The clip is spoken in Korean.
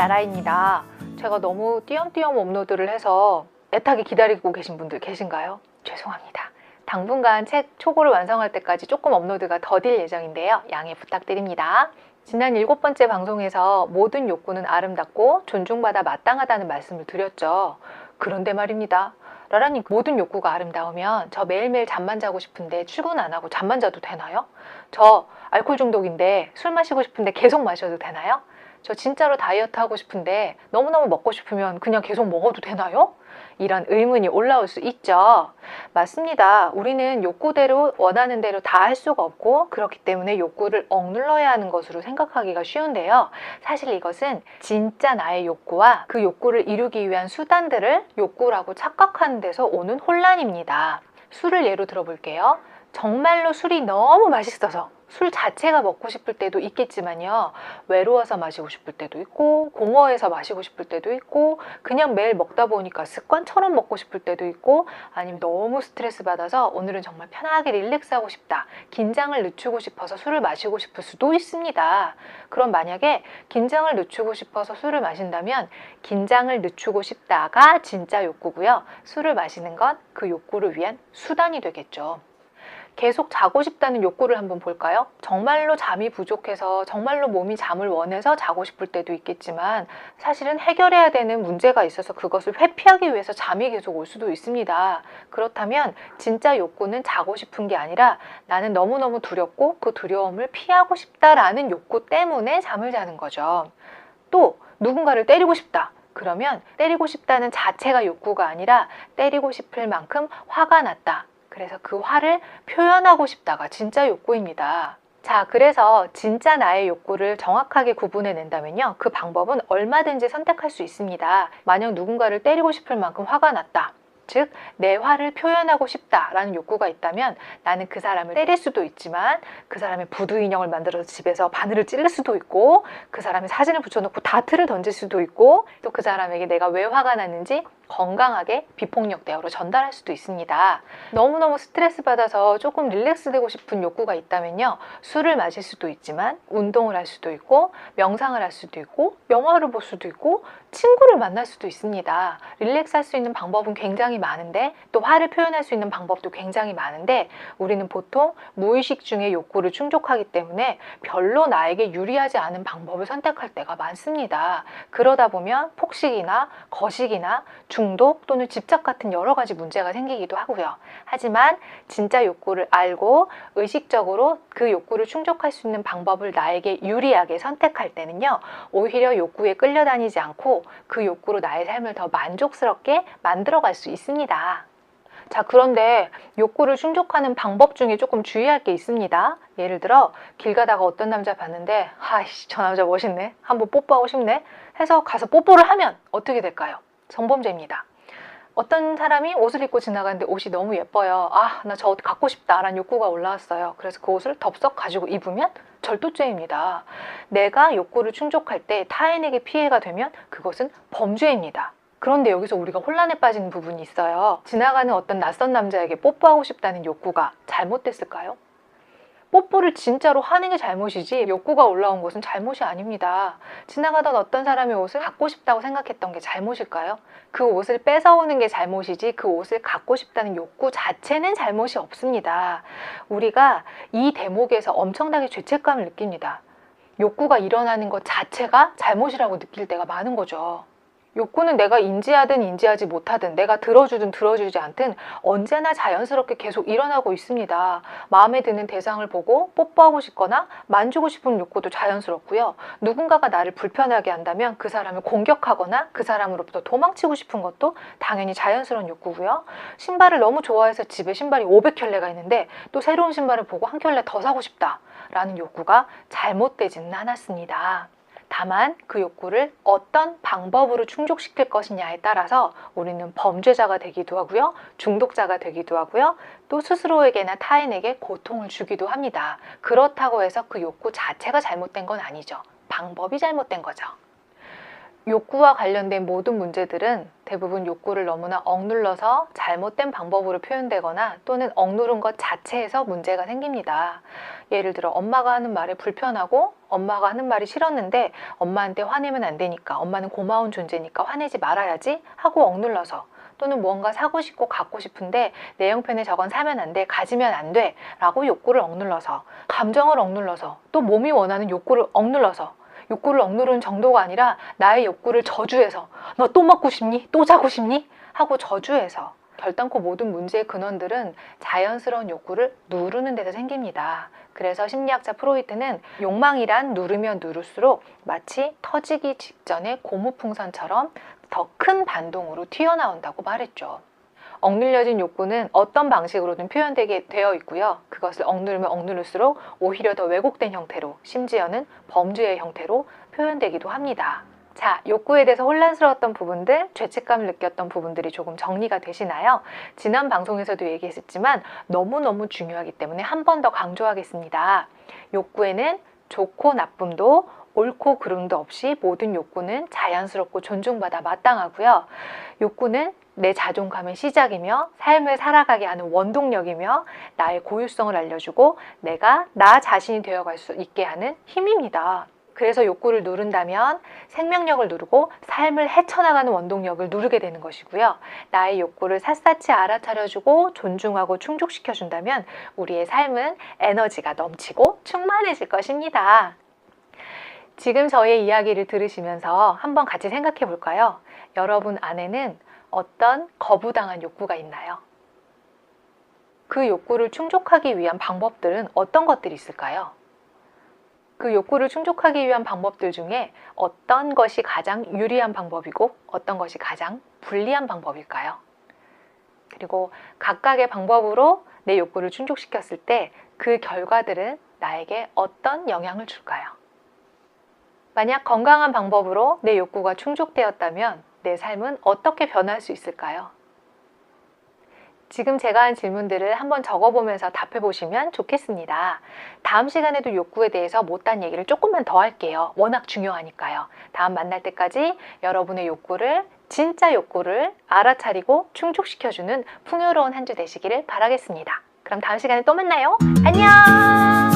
라라입니다. 제가 너무 띄엄띄엄 업로드를 해서 애타게 기다리고 계신 분들 계신가요? 죄송합니다. 당분간 책 초고를 완성할 때까지 조금 업로드가 더딜 예정인데요. 양해 부탁드립니다. 지난 7번째 방송에서 모든 욕구는 아름답고 존중받아 마땅하다는 말씀을 드렸죠. 그런데 말입니다. 라라님, 모든 욕구가 아름다우면 저 매일매일 잠만 자고 싶은데 출근 안 하고 잠만 자도 되나요? 저 알코올 중독인데 술 마시고 싶은데 계속 마셔도 되나요? 저 진짜로 다이어트 하고 싶은데 너무너무 먹고 싶으면 그냥 계속 먹어도 되나요? 이런 의문이 올라올 수 있죠. 맞습니다. 우리는 욕구대로 원하는 대로 다 할 수가 없고 그렇기 때문에 욕구를 억눌러야 하는 것으로 생각하기가 쉬운데요. 사실 이것은 진짜 나의 욕구와 그 욕구를 이루기 위한 수단들을 욕구라고 착각하는 데서 오는 혼란입니다. 술을 예로 들어볼게요. 정말로 술이 너무 맛있어서 술 자체가 먹고 싶을 때도 있겠지만요. 외로워서 마시고 싶을 때도 있고 공허해서 마시고 싶을 때도 있고 그냥 매일 먹다 보니까 습관처럼 먹고 싶을 때도 있고 아니면 너무 스트레스 받아서 오늘은 정말 편하게 릴렉스하고 싶다. 긴장을 늦추고 싶어서 술을 마시고 싶을 수도 있습니다. 그럼 만약에 긴장을 늦추고 싶어서 술을 마신다면 긴장을 늦추고 싶다가 진짜 욕구고요. 술을 마시는 건 그 욕구를 위한 수단이 되겠죠. 계속 자고 싶다는 욕구를 한번 볼까요? 정말로 잠이 부족해서 정말로 몸이 잠을 원해서 자고 싶을 때도 있겠지만 사실은 해결해야 되는 문제가 있어서 그것을 회피하기 위해서 잠이 계속 올 수도 있습니다. 그렇다면 진짜 욕구는 자고 싶은 게 아니라 나는 너무너무 두렵고 그 두려움을 피하고 싶다라는 욕구 때문에 잠을 자는 거죠. 또 누군가를 때리고 싶다. 그러면 때리고 싶다는 자체가 욕구가 아니라 때리고 싶을 만큼 화가 났다. 그래서 그 화를 표현하고 싶다가 진짜 욕구입니다. 자, 그래서 진짜 나의 욕구를 정확하게 구분해낸다면요. 그 방법은 얼마든지 선택할 수 있습니다. 만약 누군가를 때리고 싶을 만큼 화가 났다. 즉, 내 화를 표현하고 싶다라는 욕구가 있다면 나는 그 사람을 때릴 수도 있지만 그 사람의 부두 인형을 만들어서 집에서 바늘을 찔릴 수도 있고 그 사람의 사진을 붙여놓고 다트를 던질 수도 있고 또 그 사람에게 내가 왜 화가 났는지 건강하게 비폭력 대화로 전달할 수도 있습니다. 너무너무 스트레스 받아서 조금 릴렉스 되고 싶은 욕구가 있다면요. 술을 마실 수도 있지만 운동을 할 수도 있고 명상을 할 수도 있고 영화를 볼 수도 있고 친구를 만날 수도 있습니다. 릴렉스 할 수 있는 방법은 굉장히 많은데 또 화를 표현할 수 있는 방법도 굉장히 많은데 우리는 보통 무의식 중에 욕구를 충족하기 때문에 별로 나에게 유리하지 않은 방법을 선택할 때가 많습니다. 그러다 보면 폭식이나 거식이나 중독 또는 집착 같은 여러 가지 문제가 생기기도 하고요. 하지만 진짜 욕구를 알고 의식적으로 그 욕구를 충족할 수 있는 방법을 나에게 유리하게 선택할 때는요. 오히려 욕구에 끌려다니지 않고 그 욕구로 나의 삶을 더 만족스럽게 만들어갈 수 있습니다. 자, 그런데 욕구를 충족하는 방법 중에 조금 주의할 게 있습니다. 예를 들어 길 가다가 어떤 남자 봤는데 아이씨 저 남자 멋있네. 한번 뽀뽀하고 싶네. 해서 가서 뽀뽀를 하면 어떻게 될까요? 성범죄입니다. 어떤 사람이 옷을 입고 지나가는데 옷이 너무 예뻐요. 아, 나 저 옷 갖고 싶다 라는 욕구가 올라왔어요. 그래서 그 옷을 덥석 가지고 입으면 절도죄입니다. 내가 욕구를 충족할 때 타인에게 피해가 되면 그것은 범죄입니다. 그런데 여기서 우리가 혼란에 빠지는 부분이 있어요. 지나가는 어떤 낯선 남자에게 뽀뽀하고 싶다는 욕구가 잘못됐을까요? 뽀뽀를 진짜로 하는 게 잘못이지 욕구가 올라온 것은 잘못이 아닙니다. 지나가던 어떤 사람의 옷을 갖고 싶다고 생각했던 게 잘못일까요? 그 옷을 뺏어오는 게 잘못이지 그 옷을 갖고 싶다는 욕구 자체는 잘못이 없습니다. 우리가 이 대목에서 엄청나게 죄책감을 느낍니다. 욕구가 일어나는 것 자체가 잘못이라고 느낄 때가 많은 거죠. 욕구는 내가 인지하든 인지하지 못하든 내가 들어주든 들어주지 않든 언제나 자연스럽게 계속 일어나고 있습니다. 마음에 드는 대상을 보고 뽀뽀하고 싶거나 만지고 싶은 욕구도 자연스럽고요. 누군가가 나를 불편하게 한다면 그 사람을 공격하거나 그 사람으로부터 도망치고 싶은 것도 당연히 자연스러운 욕구고요. 신발을 너무 좋아해서 집에 신발이 500켤레가 있는데 또 새로운 신발을 보고 한 켤레 더 사고 싶다라는 욕구가 잘못되지는 않았습니다. 다만 그 욕구를 어떤 방법으로 충족시킬 것이냐에 따라서 우리는 범죄자가 되기도 하고요. 중독자가 되기도 하고요. 또 스스로에게나 타인에게 고통을 주기도 합니다. 그렇다고 해서 그 욕구 자체가 잘못된 건 아니죠. 방법이 잘못된 거죠. 욕구와 관련된 모든 문제들은 대부분 욕구를 너무나 억눌러서 잘못된 방법으로 표현되거나 또는 억누른 것 자체에서 문제가 생깁니다. 예를 들어 엄마가 하는 말에 불편하고 엄마가 하는 말이 싫었는데 엄마한테 화내면 안 되니까, 엄마는 고마운 존재니까 화내지 말아야지 하고 억눌러서, 또는 무언가 사고 싶고 갖고 싶은데 내 형편에 저건 사면 안 돼, 가지면 안 돼 라고 욕구를 억눌러서, 감정을 억눌러서, 또 몸이 원하는 욕구를 억눌러서, 욕구를 억누르는 정도가 아니라 나의 욕구를 저주해서 너 또 먹고 싶니? 또 자고 싶니? 하고 저주해서, 결단코 모든 문제의 근원들은 자연스러운 욕구를 누르는 데서 생깁니다. 그래서 심리학자 프로이트는 욕망이란 누르면 누를수록 마치 터지기 직전의 고무풍선처럼 더 큰 반동으로 튀어나온다고 말했죠. 억눌려진 욕구는 어떤 방식으로든 표현되게 되어 있고요. 그것을 억누르면 억누를수록 오히려 더 왜곡된 형태로, 심지어는 범죄의 형태로 표현되기도 합니다. 자, 욕구에 대해서 혼란스러웠던 부분들, 죄책감을 느꼈던 부분들이 조금 정리가 되시나요? 지난 방송에서도 얘기했었지만 너무너무 중요하기 때문에 한 번 더 강조하겠습니다. 욕구에는 좋고 나쁨도 옳고 그름도 없이 모든 욕구는 자연스럽고 존중받아 마땅하고요. 욕구는 내 자존감의 시작이며 삶을 살아가게 하는 원동력이며 나의 고유성을 알려주고 내가 나 자신이 되어갈 수 있게 하는 힘입니다. 그래서 욕구를 누른다면 생명력을 누르고 삶을 헤쳐나가는 원동력을 누르게 되는 것이고요. 나의 욕구를 샅샅이 알아차려주고 존중하고 충족시켜준다면 우리의 삶은 에너지가 넘치고 충만해질 것입니다. 지금 저의 이야기를 들으시면서 한번 같이 생각해 볼까요? 여러분 안에는 어떤 거부당한 욕구가 있나요? 그 욕구를 충족하기 위한 방법들은 어떤 것들이 있을까요? 그 욕구를 충족하기 위한 방법들 중에 어떤 것이 가장 유리한 방법이고 어떤 것이 가장 불리한 방법일까요? 그리고 각각의 방법으로 내 욕구를 충족시켰을 때 그 결과들은 나에게 어떤 영향을 줄까요? 만약 건강한 방법으로 내 욕구가 충족되었다면 내 삶은 어떻게 변할 수 있을까요? 지금 제가 한 질문들을 한번 적어보면서 답해보시면 좋겠습니다. 다음 시간에도 욕구에 대해서 못한 얘기를 조금만 더 할게요. 워낙 중요하니까요. 다음 만날 때까지 여러분의 욕구를, 진짜 욕구를 알아차리고 충족시켜주는 풍요로운 한 주 되시기를 바라겠습니다. 그럼 다음 시간에 또 만나요. 안녕!